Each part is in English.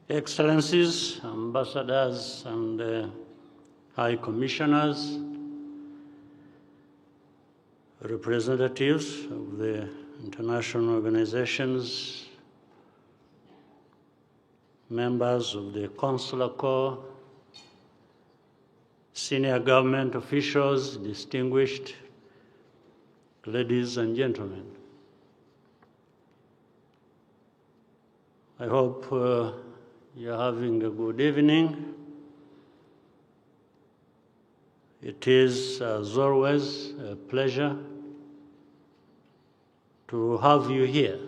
Excellencies, ambassadors and high commissioners, representatives of the international organizations, members of the Consular Corps, senior government officials, distinguished ladies and gentlemen. I hope you're having a good evening. It is, as always, a pleasure to have you here.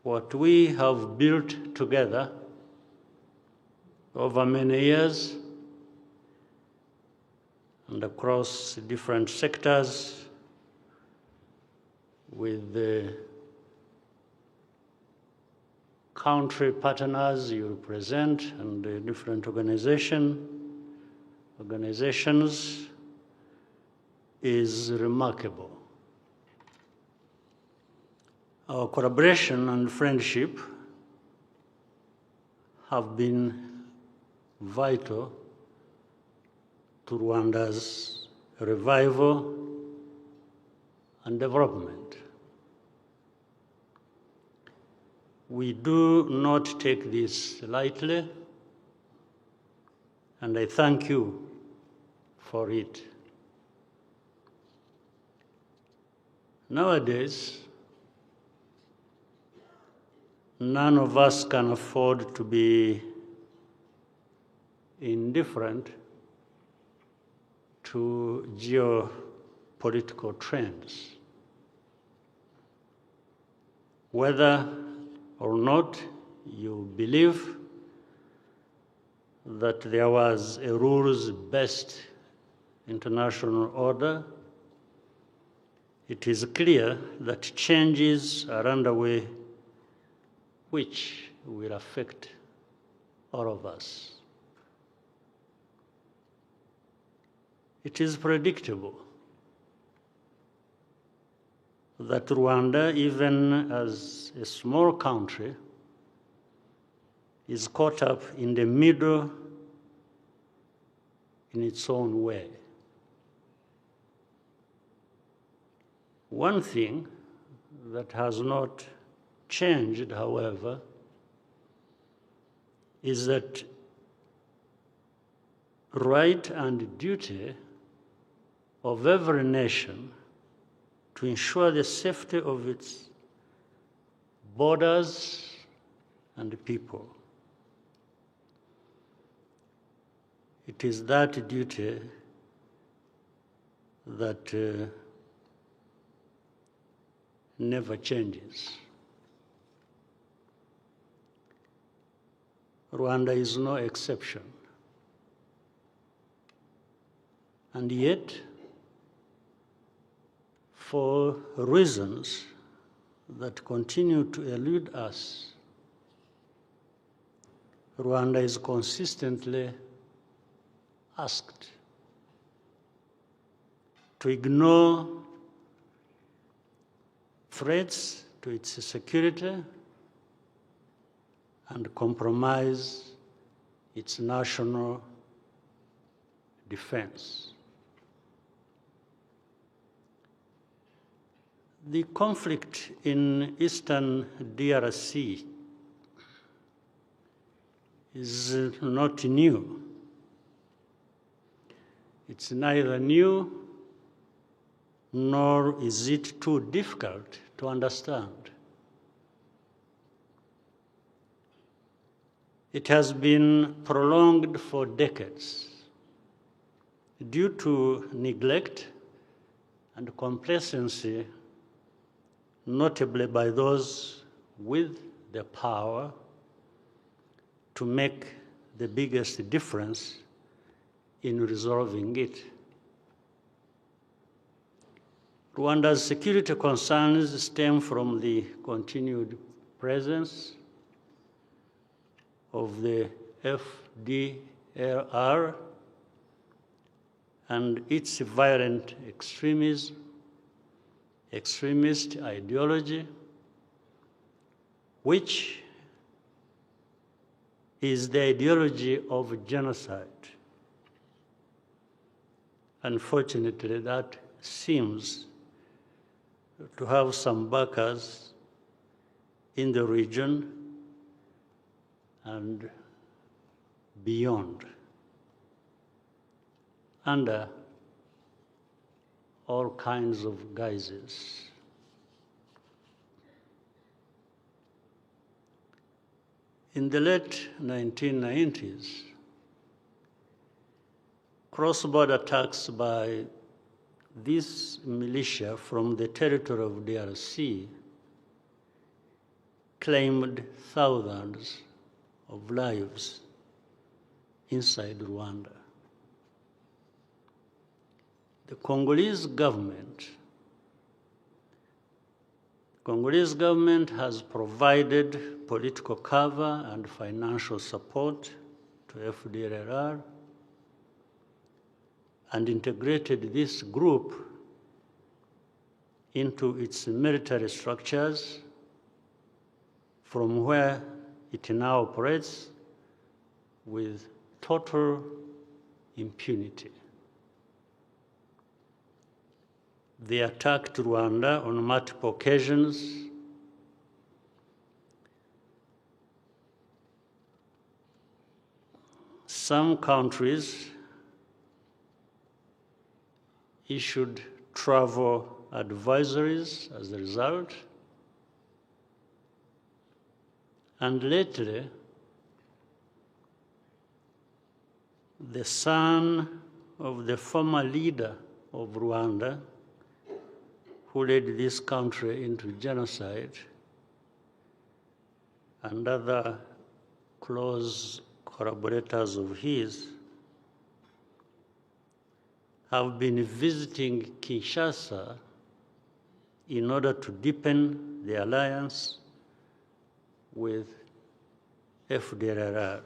What we have built together over many years and across different sectors with the country partners you represent and the different organizations is remarkable. Our collaboration and friendship have been vital to Rwanda's revival and development. We do not take this lightly, and I thank you for it. Nowadays, none of us can afford to be indifferent to geopolitical trends. Whether or not you believe that there was a rules-based international order, it is clear that changes are underway which will affect all of us. It is predictable that Rwanda, even as a small country, is caught up in the middle in its own way. One thing that has not changed, however, is that right and duty of every nation to ensure the safety of its borders and people. It is that duty that never changes. Rwanda is no exception. And yet, for reasons that continue to elude us, Rwanda is consistently asked to ignore threats to its security and compromise its national defense. The conflict in eastern DRC is not new. It's neither new nor is it too difficult to understand. It has been prolonged for decades due to neglect and complacency, notably by those with the power to make the biggest difference in resolving it. Rwanda's security concerns stem from the continued presence of the FDLR and its violent extremism, extremist ideology, which is the ideology of genocide. Unfortunately, that seems to have some backers in the region and beyond, under all kinds of guises. In the late 1990s, cross-border attacks by this militia from the territory of DRC claimed thousands of lives inside Rwanda. The Congolese government has provided political cover and financial support to FDLR and integrated this group into its military structures, from where it now operates with total impunity. They attacked Rwanda on multiple occasions. Some countries issued travel advisories as a result. And lately, the son of the former leader of Rwanda, who led this country into genocide, and other close collaborators of his, have been visiting Kinshasa in order to deepen the alliance with FDLR,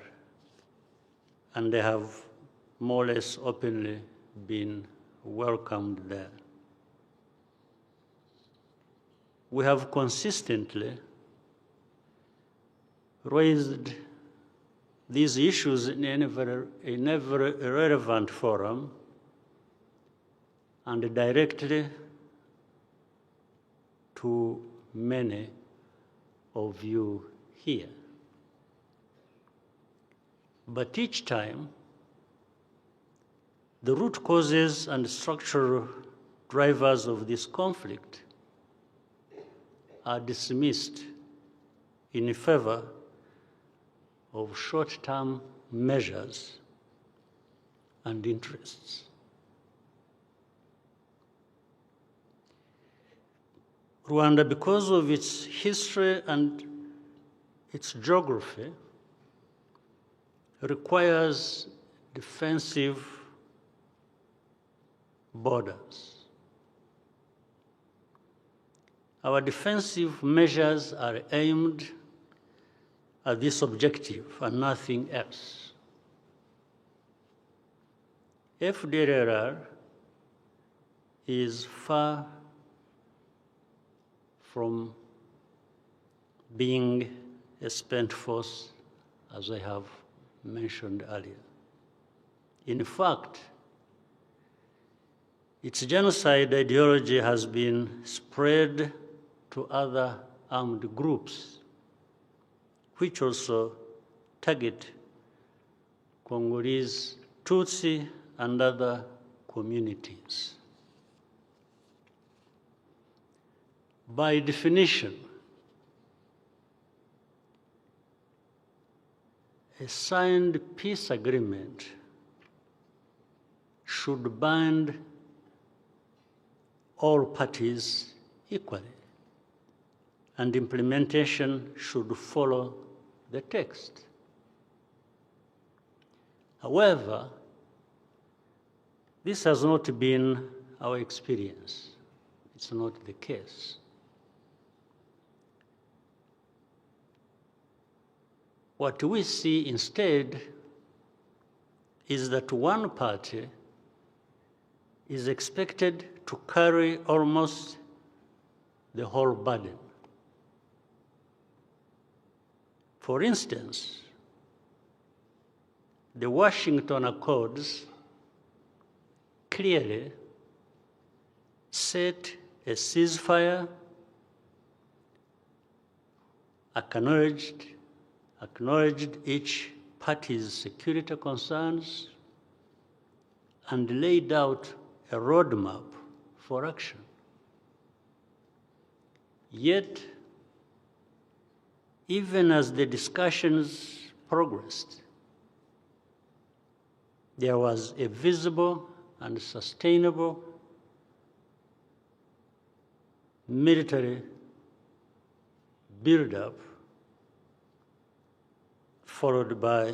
and they have more or less openly been welcomed there. We have consistently raised these issues in every relevant forum and directly to many of you here. But each time, the root causes and structural drivers of this conflict are dismissed in favor of short-term measures and interests. Rwanda, because of its history and its geography, requires defensive borders. Our defensive measures are aimed at this objective and nothing else. FDLR is far from being a spent force, as I have mentioned earlier. In fact, its genocide ideology has been spread to other armed groups, which also target Congolese Tutsi and other communities. By definition, a signed peace agreement should bind all parties equally, and implementation should follow the text. However, this has not been our experience. It's not the case. What we see instead is that one party is expected to carry almost the whole burden. For instance, the Washington Accords clearly set a ceasefire, acknowledged each party's security concerns, and laid out a roadmap for action. Yet, even as the discussions progressed, there was a visible and sustainable military build-up, followed by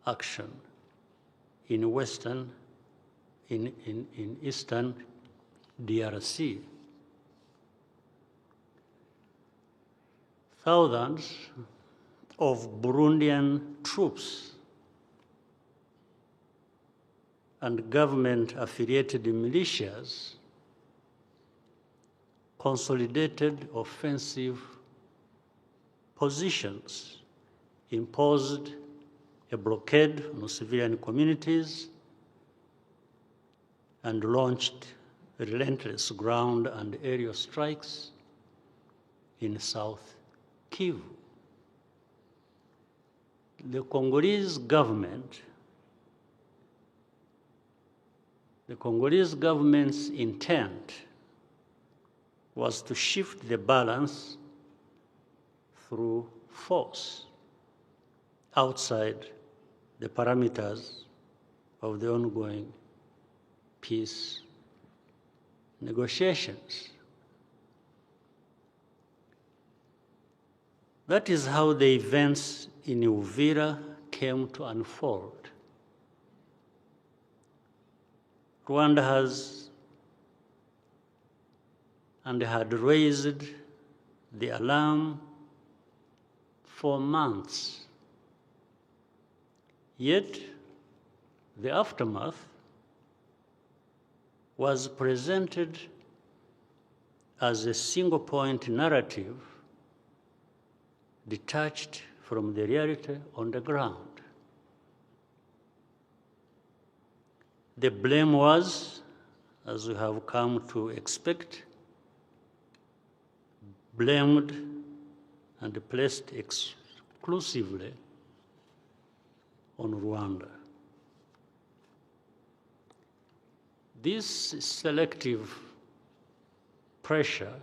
action in eastern DRC. Thousands of Burundian troops and government-affiliated militias consolidated offensive positions, imposed a blockade on civilian communities, and launched relentless ground and aerial strikes in South Kivu. The Congolese government's intent was to shift the balance through force outside the parameters of the ongoing peace negotiations. That is how the events in Uvira came to unfold. Rwanda has and had raised the alarm for months. Yet, the aftermath was presented as a single-point narrative detached from the reality on the ground. The blame was, as we have come to expect, blamed and placed exclusively on Rwanda. This selective pressure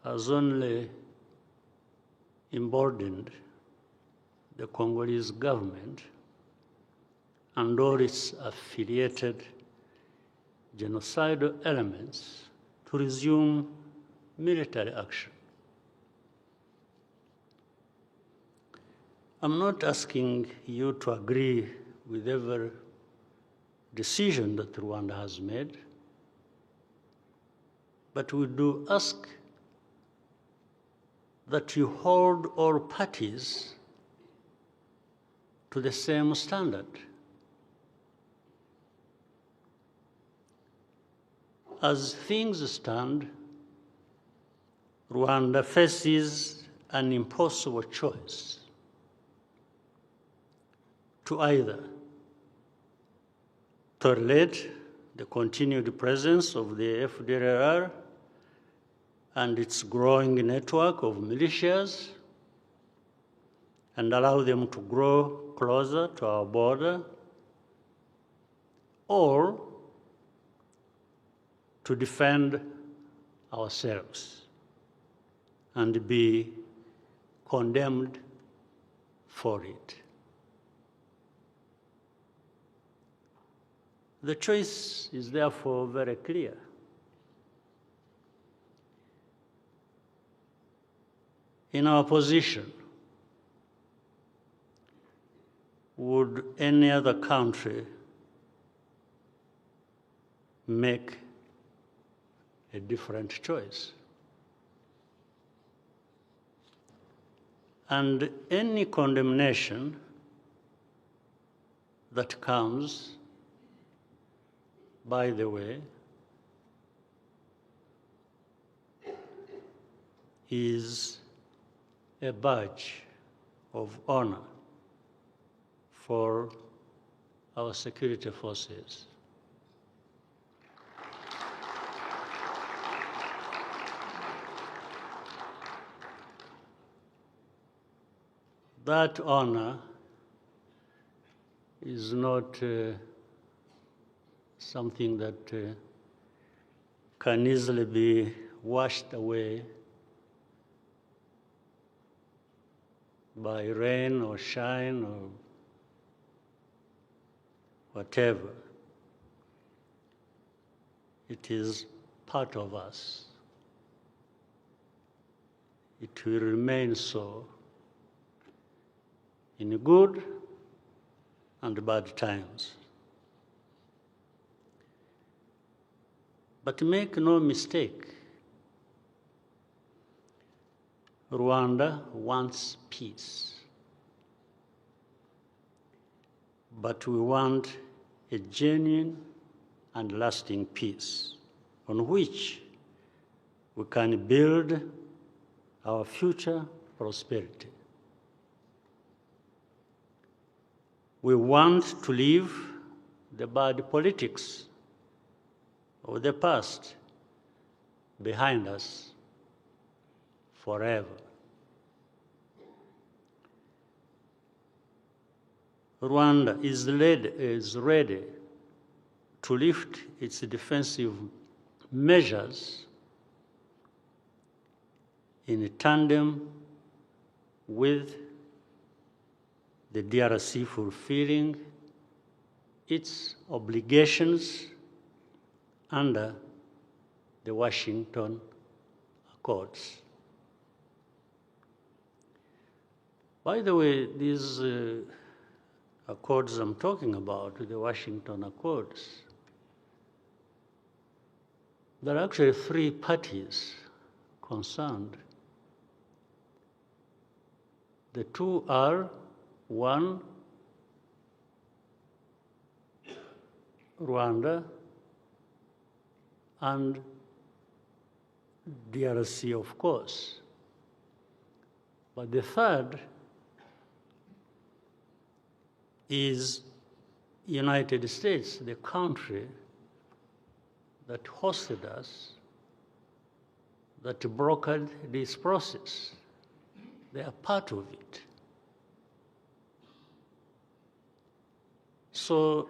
has only emboldened the Congolese government and all its affiliated genocidal elements to resume military action. I'm not asking you to agree with every decision that Rwanda has made, but we do ask that you hold all parties to the same standard. As things stand, Rwanda faces an impossible choice to either tolerate the continued presence of the FDLR and its growing network of militias and allow them to grow closer to our border, or to defend ourselves and be condemned for it. The choice is therefore very clear. In our position, would any other country make a different choice? And any condemnation that comes, by the way, is a badge of honor for our security forces. That honor is not something that can easily be washed away by rain or shine or whatever. It is part of us. It will remain so in good and bad times. But make no mistake, Rwanda wants peace. But we want a genuine and lasting peace on which we can build our future prosperity. We want to leave the bad politics of the past behind us forever. Rwanda is ready to lift its defensive measures in tandem with the DRC fulfilling its obligations under the Washington Accords. By the way, these accords I'm talking about, the Washington Accords, there are actually 3 parties concerned. The 2 are, 1, Rwanda, and DRC, of course. But the 3rd is United States, the country that hosted us, that brokered this process. They are part of it. So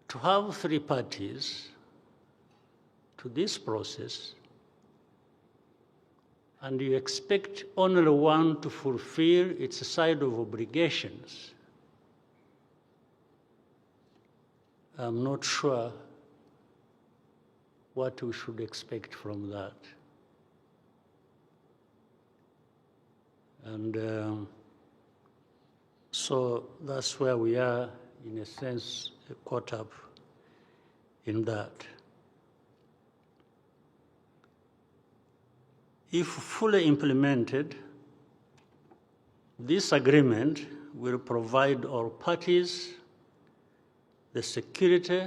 to have 3 parties to this process, and you expect only one to fulfill its side of obligations, I'm not sure what we should expect from that. And so that's where we are, in a sense, caught up in that. If fully implemented, this agreement will provide all parties the security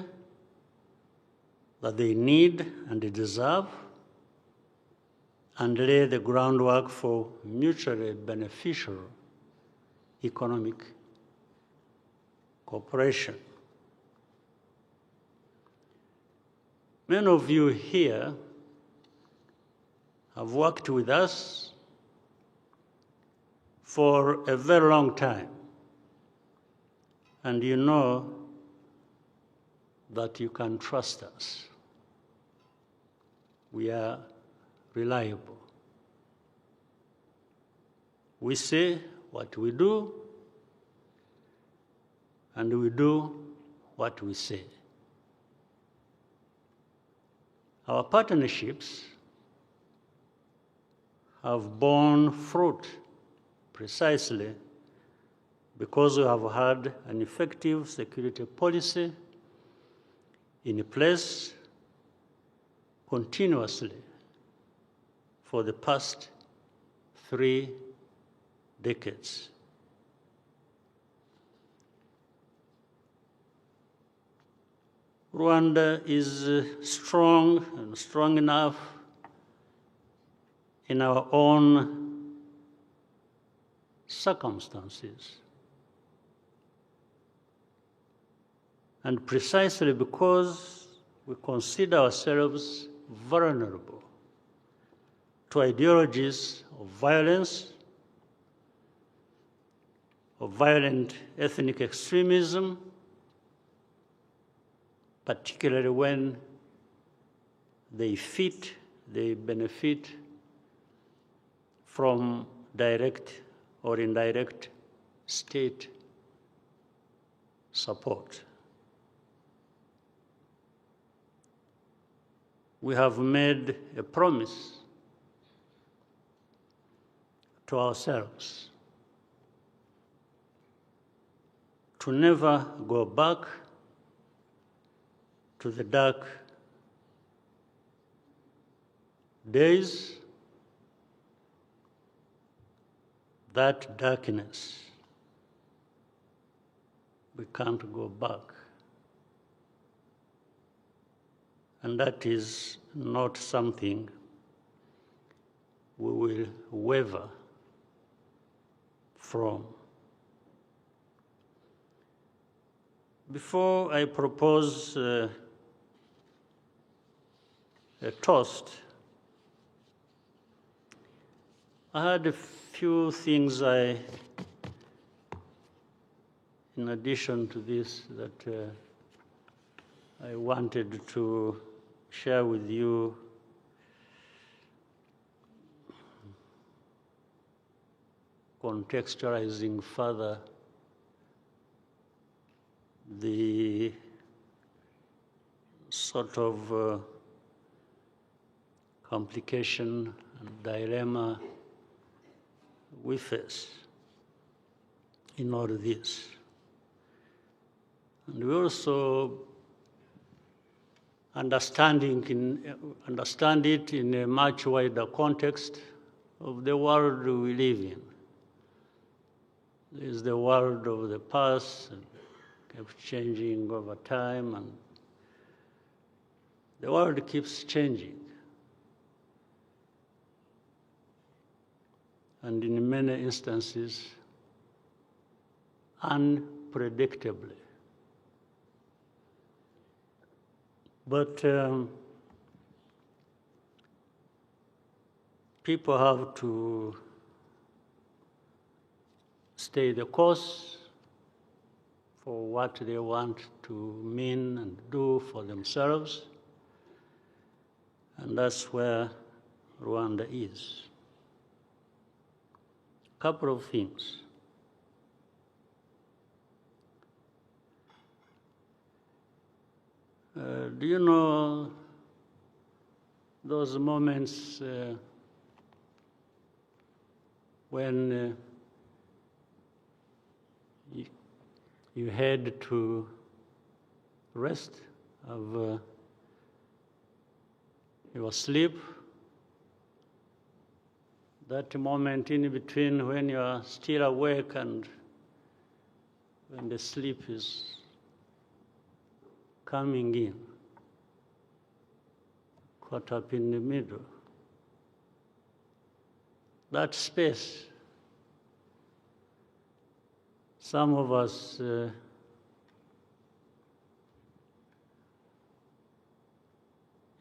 that they need and deserve, and lay the groundwork for mutually beneficial economic cooperation. Many of you here have worked with us for a very long time, and you know that you can trust us. We are reliable. We say what we do, and we do what we say. Our partnerships have borne fruit precisely because we have had an effective security policy in place continuously for the past 3 decades. Rwanda is strong and strong enough in our own circumstances. And precisely because we consider ourselves vulnerable to ideologies of violence, of violent ethnic extremism, particularly when they benefit from direct or indirect state support. We have made a promise to ourselves to never go back to the dark days. That darkness, we can't go back. And that is not something we will waver from. Before I propose a toast, I had a few things in addition to this, that I wanted to share with you. Contextualizing further the sort of complication and dilemma we face in all this. And we also understand it in a much wider context of the world we live in. There is the world of the past, and kept changing over time, and the world keeps changing. And in many instances, unpredictably. But people have to stay the course for what they want to mean and do for themselves. And that's where Rwanda is. A couple of things. Do you know those moments when you had to rest of your sleep? That moment in between when you are still awake and when the sleep is coming in, caught up in the middle. That space, some of us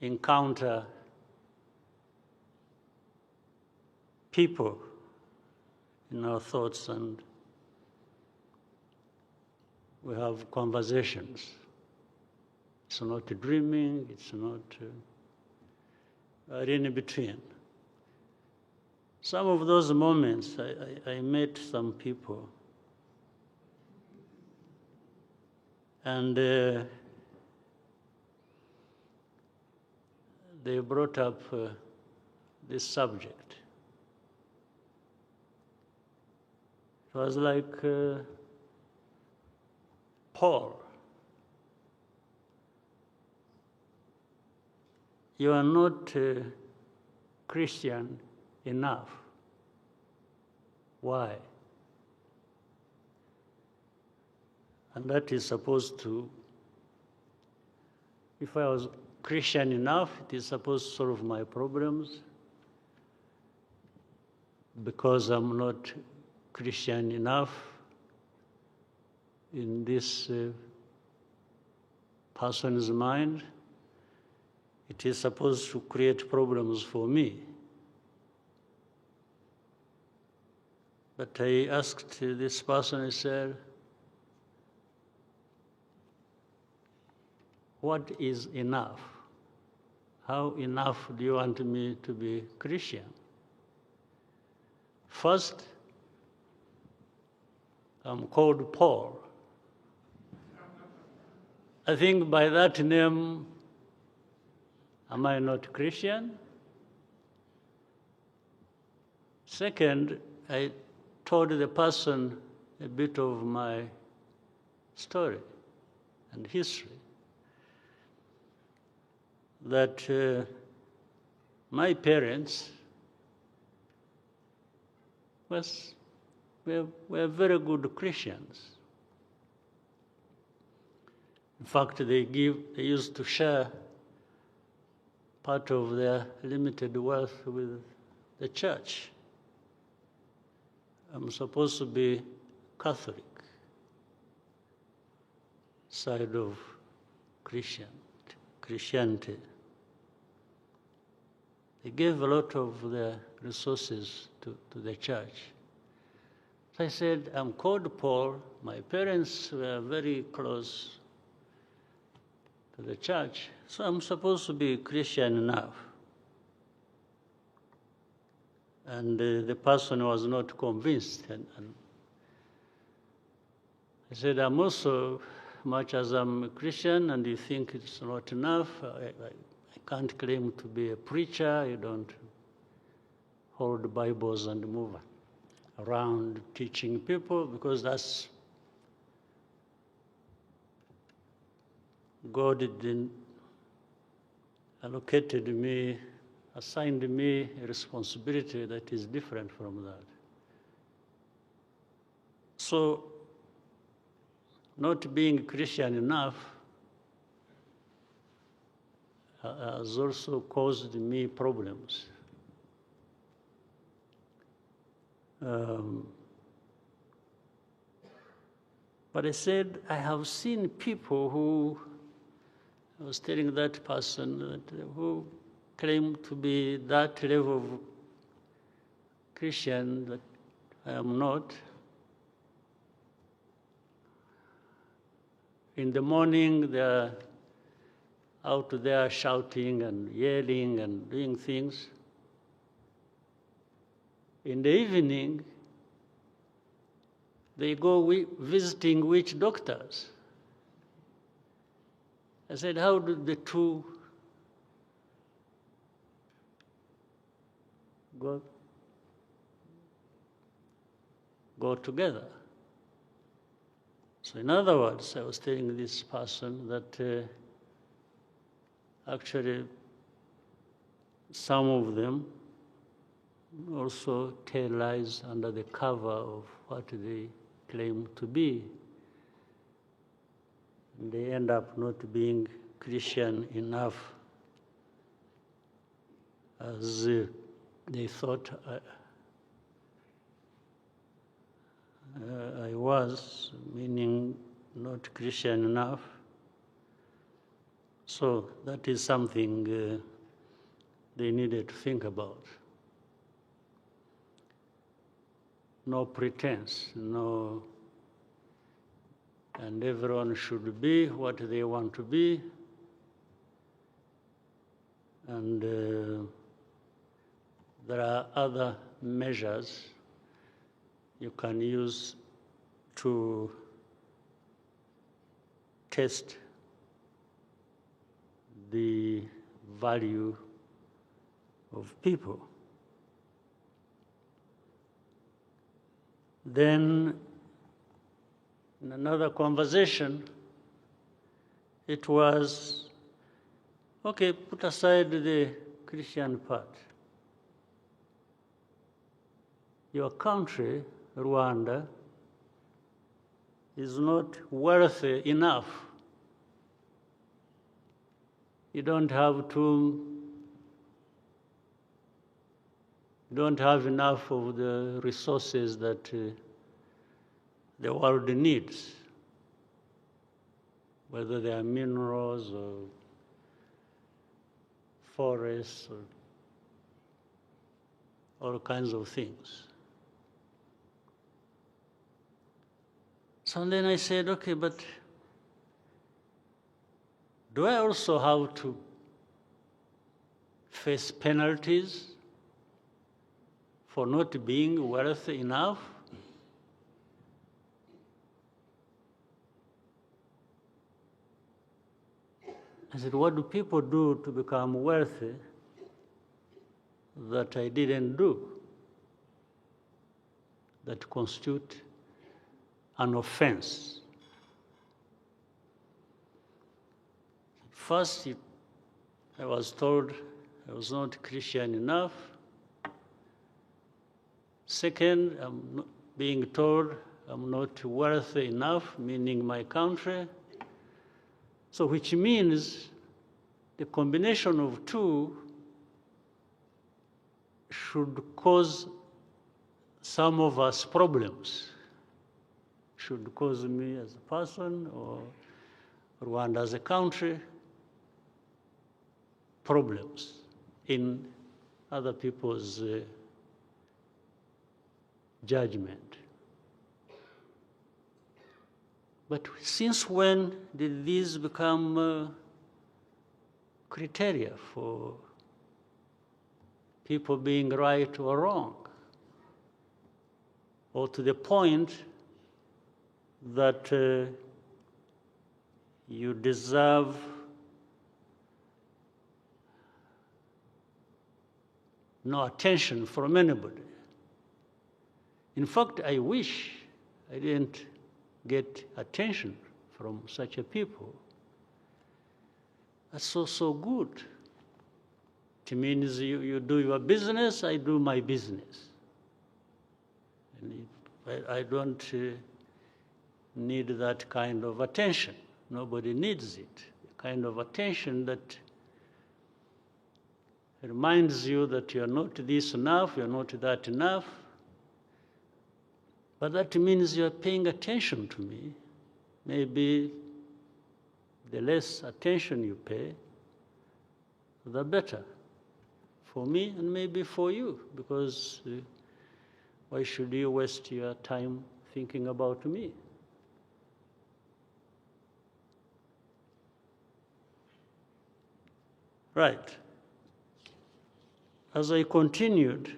encounter people in our thoughts, and we have conversations. It's not dreaming, it's not in between. Some of those moments, I met some people, and they brought up this subject. It was like Paul, you are not Christian enough. Why? And that is supposed to, if I was Christian enough, it is supposed to solve my problems, because I'm not Christian enough in this person's mind. It is supposed to create problems for me. But I asked this person, I said, what is enough? How enough do you want me to be Christian? First, I'm called Paul. I think by that name, am I not Christian? Second, I told the person a bit of my story and history. That my parents were very good Christians. In fact, they used to share part of their limited wealth with the church. I'm supposed to be Catholic, side of Christianity. They gave a lot of their resources to the church. So I said, I'm called Paul. My parents were very close to the church, so I'm supposed to be Christian enough. And the person was not convinced. And I said, I'm also, much as I'm a Christian and you think it's not enough, I can't claim to be a preacher. You don't hold Bibles and move around teaching people, because that's God didn't assigned me a responsibility that is different from that. So, not being Christian enough has also caused me problems. But I said, I have seen people who, I was telling that person, who claim to be that level of Christian that I am not. In the morning, they're out there shouting and yelling and doing things. In the evening, they go visiting witch doctors. I said, how do the two go together? So in other words, I was telling this person that actually some of them also tell lies under the cover of what they claim to be. And they end up not being Christian enough as they thought I was, meaning not Christian enough. So that is something they needed to think about. No pretense, no, and everyone should be what they want to be. And there are other measures you can use to test the value of people. Then, in another conversation, it was, okay, put aside the Christian part. Your country, Rwanda, is not wealthy enough. You don't have enough of the resources that the world needs, whether they are minerals or forests or all kinds of things. So then I said, okay, but do I also have to face penalties for not being wealthy enough? I said, what do people do to become wealthy that I didn't do, that constitute an offense? First, I was told I was not Christian enough. Second, I'm being told I'm not wealthy enough, meaning my country. So which means the combination of two should cause some of us problems. Should cause me as a person or Rwanda as a country problems in other people's judgment. But since when did these become criteria for people being right or wrong? Or to the point that you deserve no attention from anybody. In fact, I wish I didn't get attention from such a people. That's so good. It means you do your business, I do my business. And I don't need that kind of attention. Nobody needs it. The kind of attention that reminds you that you're not this enough, you're not that enough. But that means you're paying attention to me. Maybe the less attention you pay, the better for me and maybe for you, because why should you waste your time thinking about me? Right. As I continued,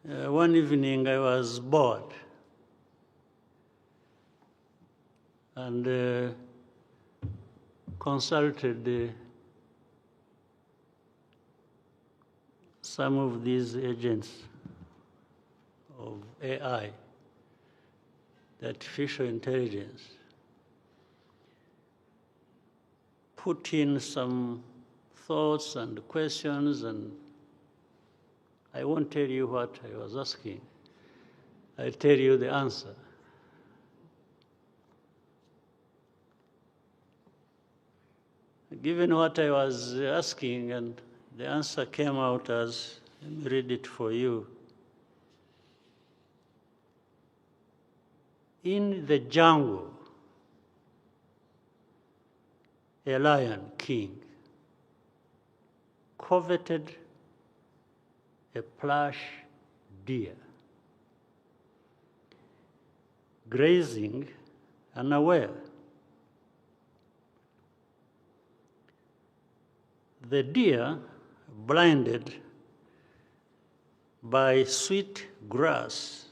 one evening I was bored and consulted some of these agents of AI, the artificial intelligence, put in some thoughts and questions, and I won't tell you what I was asking. I'll tell you the answer. Given what I was asking, and the answer came out as, let me read it for you. In the jungle, a lion king coveted a plush deer, grazing unaware. The deer, blinded by sweet grass,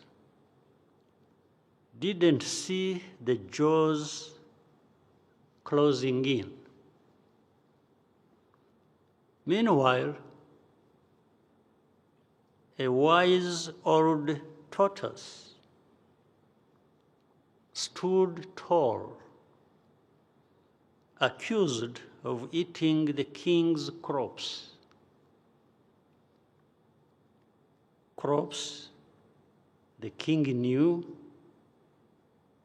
didn't see the jaws closing in. Meanwhile, a wise old tortoise stood tall, accused of eating the king's crops. Crops the king knew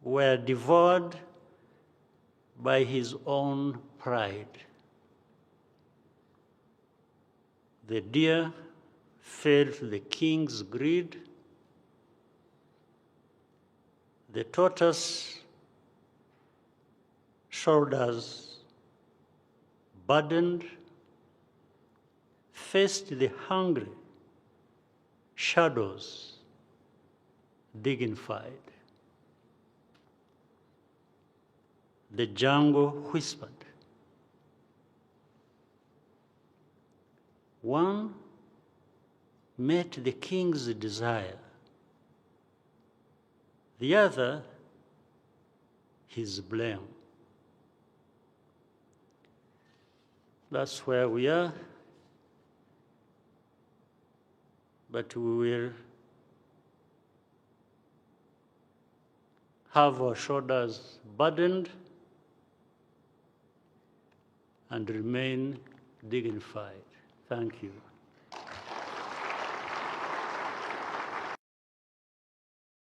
were devoured by his own pride. The deer fell to the king's greed The tortoise shoulders burdened faced the hungry shadows dignified. The jungle whispered. One met the king's desire, the other his blame. That's where we are, but we will have our shoulders burdened and remain dignified. Thank you.